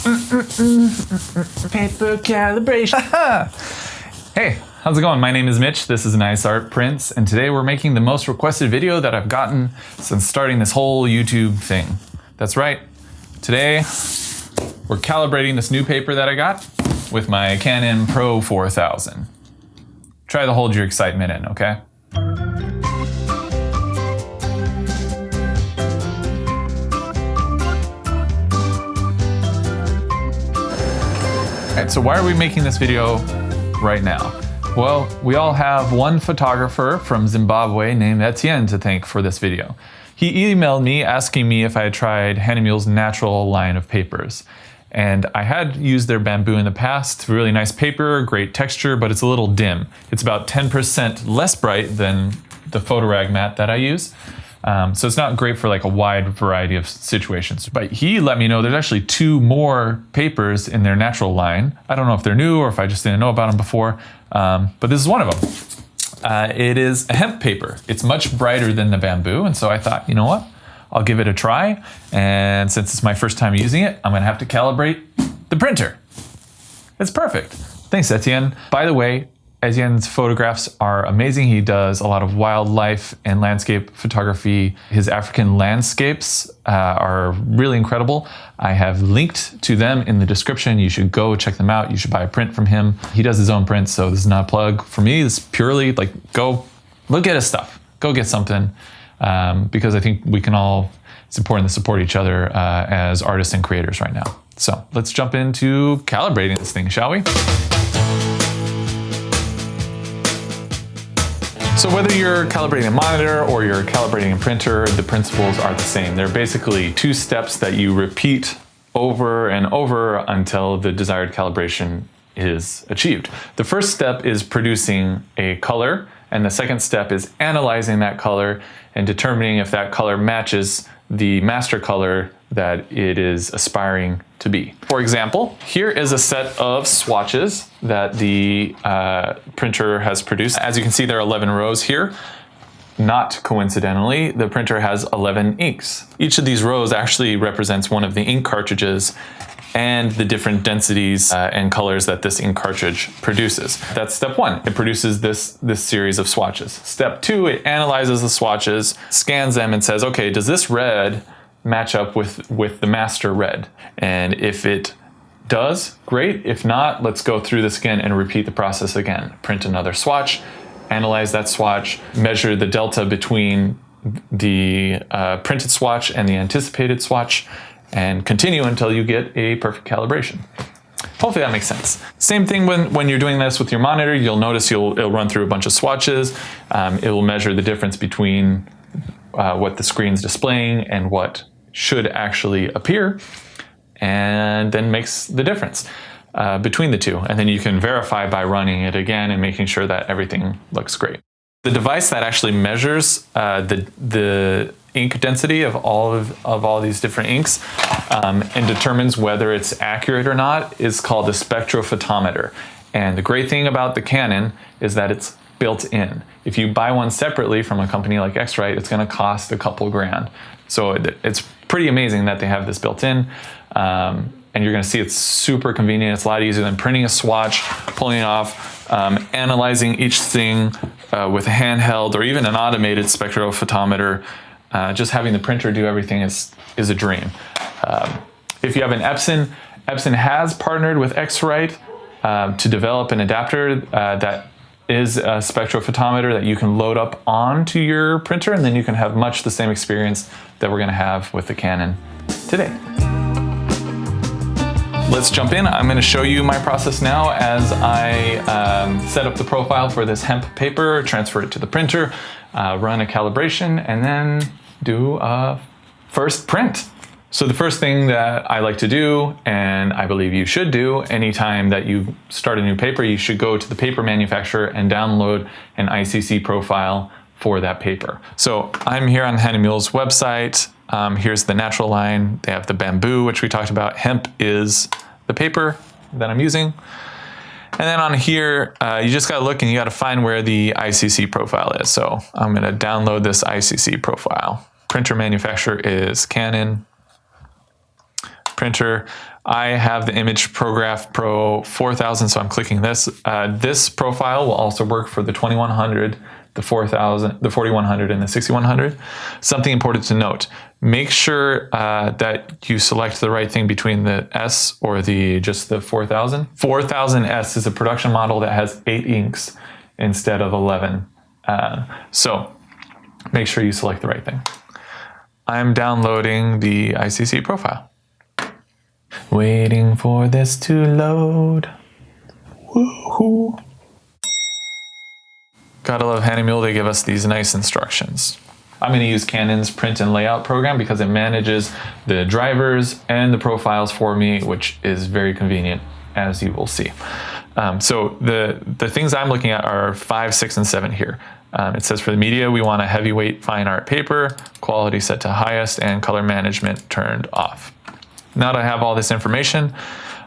Paper calibration. Hey, how's it going? My name is Mitch. This is Nice Art Prints, and today we're making the most requested video that I've gotten since starting this whole YouTube thing. That's right. Today, we're calibrating this new paper that I got with my Canon Pro-4000. Try to hold your excitement in, okay? Alright, so why are we making this video right now? Well, we all have one photographer from Zimbabwe named Etienne to thank for this video. He emailed me asking me if I had tried Hahnemuehle's natural line of papers. And I had used their bamboo in the past. Really nice paper, great texture, but it's a little dim. It's about 10% less bright than the Photorag mat that I use. So it's not great for like a wide variety of situations. But he let me know there's actually two more papers in their natural line. I don't know if they're new or if I just didn't know about them before, but this is one of them. It is a hemp paper. It's much brighter than the bamboo, and so I thought, you know what? I'll give it a try, and since it's my first time using it, I'm gonna have to calibrate the printer. It's perfect. Thanks, Etienne. By the way, Etienne's photographs are amazing. He does a lot of wildlife and landscape photography. His African landscapes are really incredible. I have linked to them in the description. You should go check them out. You should buy a print from him. He does his own prints, so this is not a plug for me. It's purely like, go look at his stuff. Go get something, because I think we can all, it's important to support each other as artists and creators right now. So let's jump into calibrating this thing, shall we? So whether you're calibrating a monitor or you're calibrating a printer, the principles are the same. They're basically two steps that you repeat over and over until the desired calibration is achieved. The first step is producing a color, and the second step is analyzing that color and determining if that color matches the master color that it is aspiring to be. For example, here is a set of swatches that the printer has produced. As you can see, there are 11 rows here. Not coincidentally, the printer has 11 inks. Each of these rows actually represents one of the ink cartridges and the different densities and colors that this ink cartridge produces. That's step one. It produces this series of swatches. Step two, it analyzes the swatches, scans them, and says, okay, does this red match up with the master red? And if it does, great. If not, let's go through this again and repeat the process again. Print another swatch, analyze that swatch, measure the delta between the printed swatch and the anticipated swatch, and continue until you get a perfect calibration. Hopefully that makes sense. Same thing when you're doing this with your monitor. You'll notice it'll run through a bunch of swatches. It will measure the difference between what the screen's displaying and what should actually appear, and then makes the difference between the two. And then you can verify by running it again and making sure that everything looks great. The device that actually measures the ink density of all these different inks and determines whether it's accurate or not is called the spectrophotometer. And the great thing about the Canon is that it's built in. If you buy one separately from a company like X-Rite, it's going to cost a couple grand. So it's pretty amazing that they have this built in. And you're going to see it's super convenient. It's a lot easier than printing a swatch, pulling it off, analyzing each thing with a handheld or even an automated spectrophotometer. Just having the printer do everything is a dream. If you have an Epson has partnered with X-Rite to develop an adapter that is a spectrophotometer that you can load up onto your printer, and then you can have much the same experience that we're going to have with the Canon today. Let's jump in. I'm going to show you my process now as I set up the profile for this hemp paper, transfer it to the printer, run a calibration, and then do a first print. So the first thing that I like to do, and I believe you should do, anytime that you start a new paper, you should go to the paper manufacturer and download an Icc profile for that paper. So I'm here on Hahnemuehle's website. Here's the natural line. They have the bamboo, which we talked about. Hemp is the paper that I'm using. And then on here, you just gotta look and you gotta find where the Icc profile is. So I'm gonna download this Icc profile. Printer manufacturer is Canon. Printer. I have the Image ProGraph Pro 4000, so I'm clicking this. This profile will also work for the 2100, the 4000, the 4100, and the 6100. Something important to note: make sure that you select the right thing between the S or just the 4000. 4000S is a production model that has 8 inks instead of 11. So make sure you select the right thing. I'm downloading the ICC profile. Waiting for this to load. Woohoo! Gotta love Hahnemuehle, they give us these nice instructions. I'm going to use Canon's print and layout program because it manages the drivers and the profiles for me, which is very convenient, as you will see. So the things I'm looking at are 5, 6, and 7 here. It says for the media, we want a heavyweight fine art paper, quality set to highest, and color management turned off. Now that I have all this information,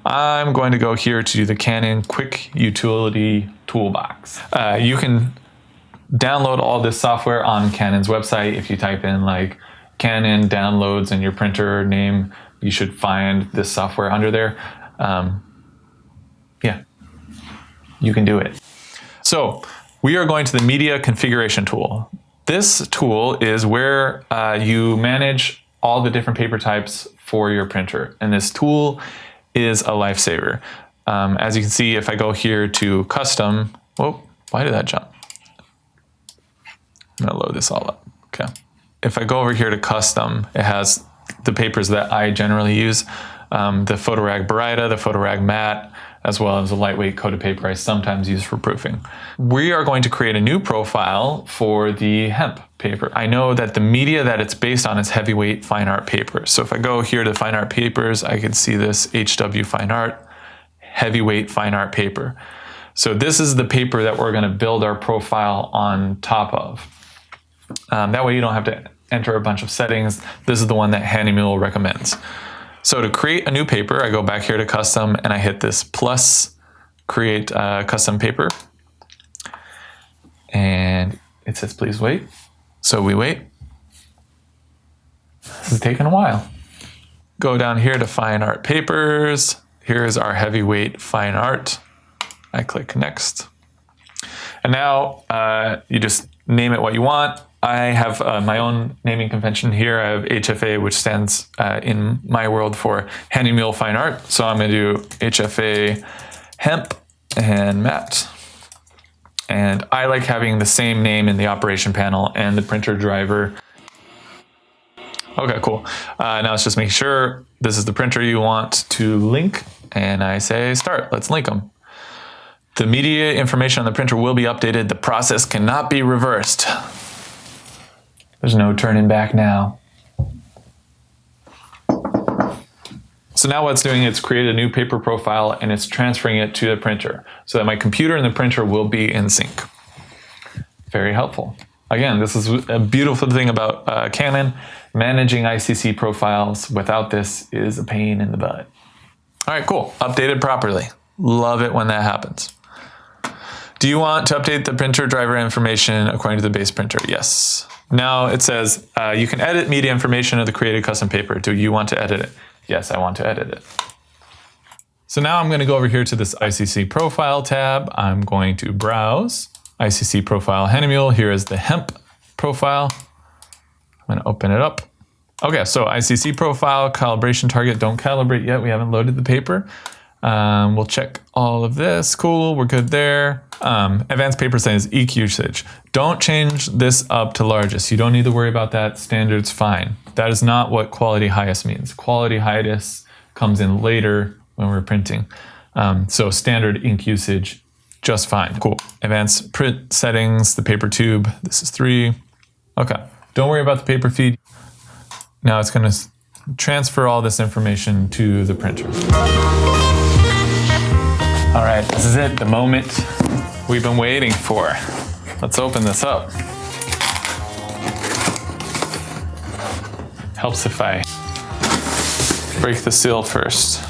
I'm going to go here to the Canon Quick Utility Toolbox. You can download all this software on Canon's website. If you type in like Canon downloads and your printer name, you should find this software under there. Yeah, you can do it. So we are going to the Media Configuration tool. This tool is where you manage all the different paper types for your printer. And this tool is a lifesaver. As you can see, if I go here to custom, whoa, why did that jump? I'm gonna load this all up, okay. If I go over here to custom, it has the papers that I generally use, the Photorag Baryta, the Photorag Matte, as well as a lightweight coated paper I sometimes use for proofing. We are going to create a new profile for the Hemp paper. I know that the media that it's based on is heavyweight fine art paper. So if I go here to fine art papers, I can see this HW fine art, heavyweight fine art paper. So this is the paper that we're gonna build our profile on top of. That way you don't have to enter a bunch of settings. This is the one that Hahnemuehle recommends. So to create a new paper, I go back here to custom and I hit this plus create custom paper. And it says, please wait. So we wait. This is taking a while. Go down here to fine art papers. Here's our heavyweight fine art. I click next. And now you just name it what you want. I have my own naming convention here. I have HFA, which stands in my world for Hahnemuehle Fine Art. So I'm going to do HFA Hemp and Matte. And I like having the same name in the operation panel and the printer driver. Okay, cool. Now let's just make sure this is the printer you want to link. And I say start. Let's link them. The media information on the printer will be updated. The process cannot be reversed. There's no turning back now. So now what it's doing, it's created a new paper profile and it's transferring it to the printer so that my computer and the printer will be in sync. Very helpful. Again, this is a beautiful thing about Canon. Managing ICC profiles without this is a pain in the butt. All right, cool. Updated properly. Love it when that happens. Do you want to update the printer driver information according to the base printer? Yes. Now it says you can edit media information of the created custom paper. Do you want to edit it? Yes, I want to edit it. So now I'm going to go over here to this ICC Profile tab. I'm going to browse ICC Profile Hahnemuehle. Here is the Hemp profile. I'm going to open it up. Okay, so ICC Profile, Calibration Target. Don't calibrate yet. We haven't loaded the paper. We'll check all of this. Cool, we're good there. Advanced paper size, ink usage. Don't change this up to largest. You don't need to worry about that. Standard's fine. That is not what quality highest means. Quality highest comes in later when we're printing. So standard ink usage, just fine. Cool. Advanced print settings, the paper tube. This is 3. Okay. Don't worry about the paper feed. Now it's going to transfer all this information to the printer. All right, this is it, the moment we've been waiting for. Let's open this up. Helps if I break the seal first.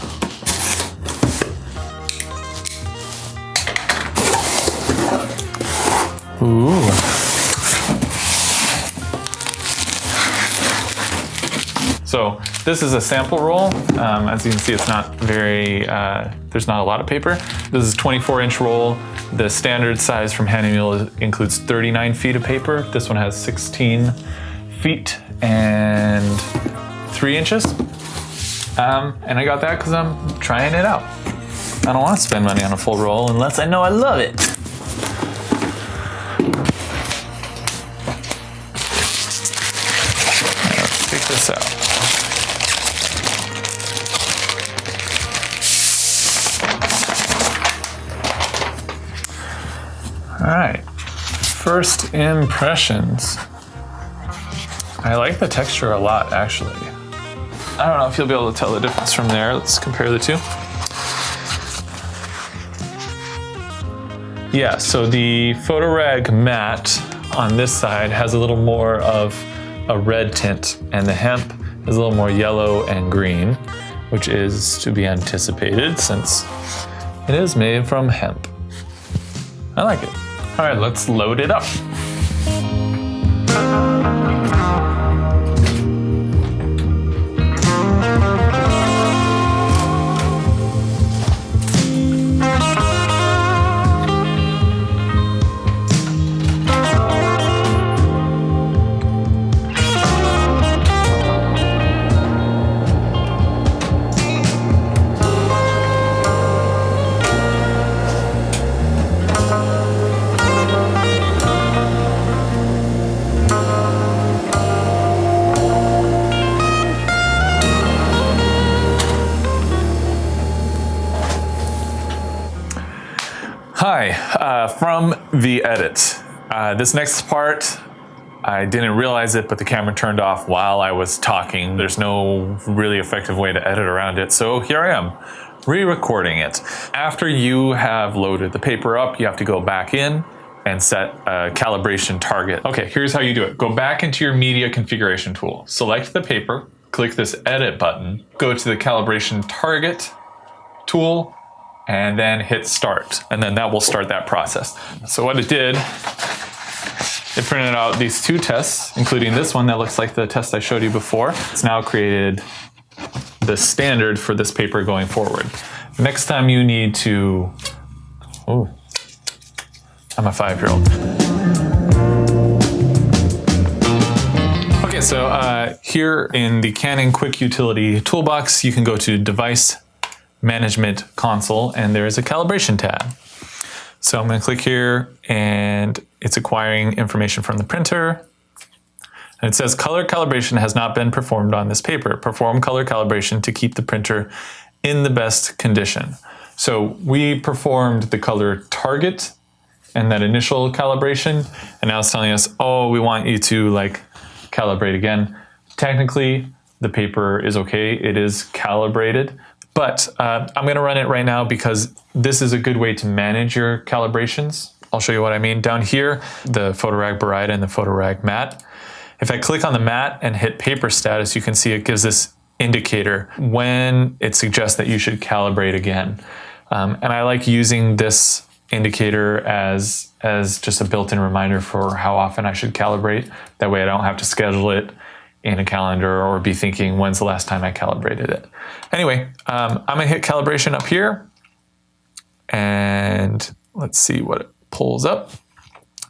Ooh. So This is a sample roll. As you can see, it's not very, there's not a lot of paper. This is a 24-inch roll. The standard size from Hahnemuehle includes 39 feet of paper. This one has 16 feet and 3 inches. And I got that because I'm trying it out. I don't want to spend money on a full roll unless I know I love it. Let's take this out. All right, first impressions. I like the texture a lot, actually. I don't know if you'll be able to tell the difference from there. Let's compare the two. Yeah, so the PhotoRag matte on this side has a little more of a red tint, and the Hemp is a little more yellow and green, which is to be anticipated since it is made from hemp. I like it. All right, let's load it up. Hi, from the edit. This next part, I didn't realize it, but the camera turned off while I was talking. There's no really effective way to edit around it, so here I am, re-recording it. After you have loaded the paper up, you have to go back in and set a calibration target. Okay, here's how you do it. Go back into your media configuration tool. Select the paper, click this edit button, go to the calibration target tool, and then hit start. And then that will start that process. So what it did, it printed out these two tests, including this one that looks like the test I showed you before. It's now created the standard for this paper going forward. Next time you need to, oh, I'm a 5-year-old. Okay, so here in the Canon Quick Utility Toolbox, you can go to Device Management Console, and there is a calibration tab. So I'm going to click here, and it's acquiring information from the printer. And it says color calibration has not been performed on this paper. Perform color calibration to keep the printer in the best condition. So we performed the color target and that initial calibration, and now it's telling us, oh, we want you to like calibrate again. Technically, the paper is okay. It is calibrated. But I'm going to run it right now because this is a good way to manage your calibrations. I'll show you what I mean. Down here, the PhotoRag Baryta and the PhotoRag matte. If I click on the matte and hit paper status, you can see it gives this indicator when it suggests that you should calibrate again. And I like using this indicator as just a built-in reminder for how often I should calibrate. That way I don't have to schedule it in a calendar or be thinking, when's the last time I calibrated it? Anyway, I'm gonna hit calibration up here, and let's see what it pulls up.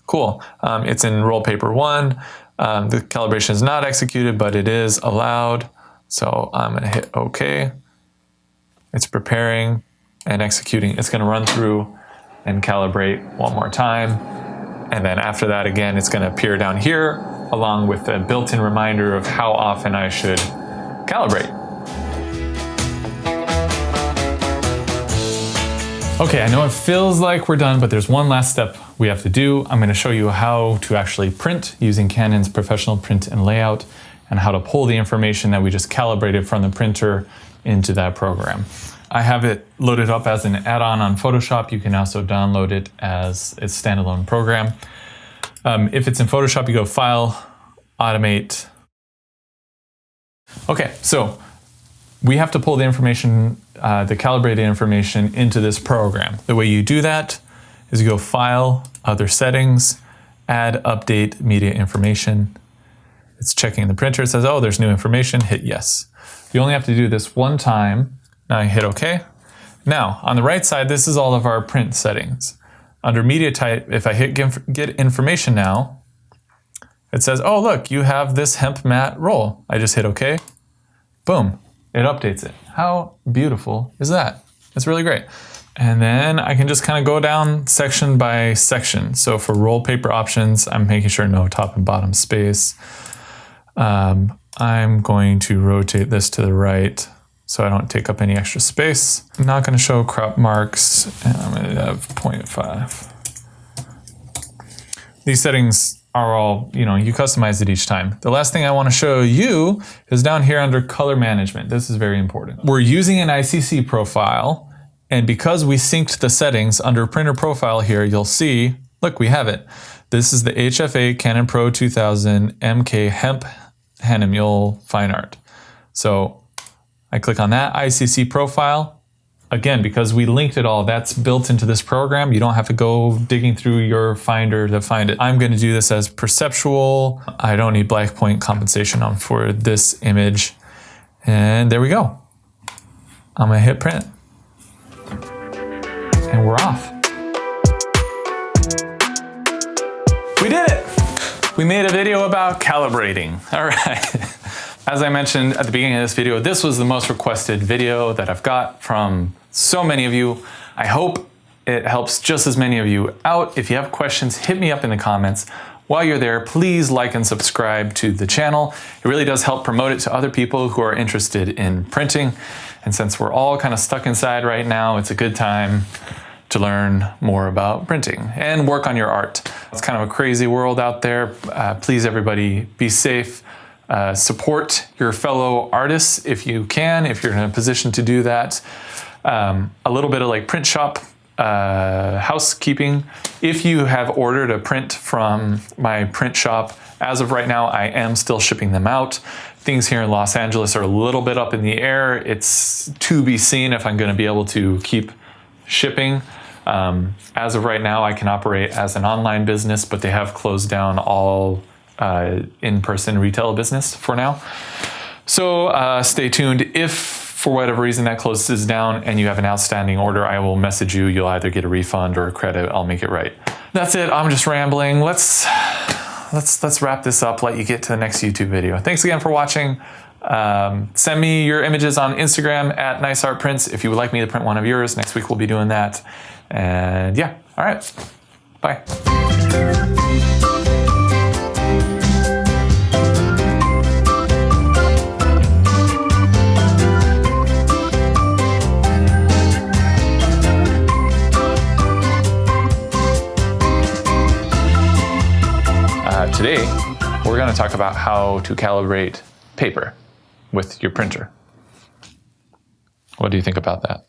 Cool, it's in roll paper 1. The calibration is not executed, but it is allowed. So I'm gonna hit OK. It's preparing and executing. It's gonna run through and calibrate one more time. And then after that, again, it's gonna appear down here along with a built-in reminder of how often I should calibrate. Okay, I know it feels like we're done, but there's one last step we have to do. I'm going to show you how to actually print using Canon's professional print and layout, and how to pull the information that we just calibrated from the printer into that program. I have it loaded up as an add-on on Photoshop. You can also download it as a standalone program. If it's in Photoshop, you go File, Automate. Okay, so we have to pull the information, the calibrated information into this program. The way you do that is you go File, Other Settings, Add Update Media Information. It's checking the printer. It says, oh, there's new information. Hit yes. You only have to do this one time. Now I hit OK. Now, on the right side, this is all of our print settings. Under media type, if I hit get information now, it says, oh, look, you have this hemp matte roll. I just hit OK. Boom, it updates it. How beautiful is that? It's really great. And then I can just kind of go down section by section. So for roll paper options, I'm making sure no top and bottom space. I'm going to rotate this to the right so I don't take up any extra space. I'm not going to show crop marks, and I'm going to have 0.5. These settings are all, you customize it each time. The last thing I want to show you is down here under color management. This is very important. We're using an ICC profile, and because we synced the settings under printer profile here, you'll see, look, we have it. This is the HFA Canon Pro-4000 MK Hemp Hahnemuehle Fine Art. So I click on that ICC profile. Again, because we linked it all, that's built into this program. You don't have to go digging through your Finder to find it. I'm going to do this as perceptual. I don't need black point compensation on for this image. And there we go. I'm going to hit print. And we're off. We did it! We made a video about calibrating. All right. As I mentioned at the beginning of this video, this was the most requested video that I've got from so many of you. I hope it helps just as many of you out. If you have questions, hit me up in the comments. While you're there, please like and subscribe to the channel. It really does help promote it to other people who are interested in printing. And since we're all kind of stuck inside right now, it's a good time to learn more about printing and work on your art. It's kind of a crazy world out there. Please, everybody, be safe. Support your fellow artists if you can, if you're in a position to do that. A little bit of like print shop housekeeping. If you have ordered a print from my print shop, as of right now, I am still shipping them out. Things here in Los Angeles are a little bit up in the air. It's to be seen if I'm going to be able to keep shipping. As of right now, I can operate as an online business, but they have closed down all in-person retail business for now. So stay tuned. If for whatever reason that closes down and you have an outstanding order, I will message you. You'll either get a refund or a credit. I'll make it right. That's it. I'm just rambling. Let's wrap this up. Let you get to the next YouTube video. Thanks again for watching. Send me your images on Instagram at niceartprints if you would like me to print one of yours. Next week we'll be doing that. And yeah, all right. Bye. Today, we're going to talk about how to calibrate paper with your printer. What do you think about that?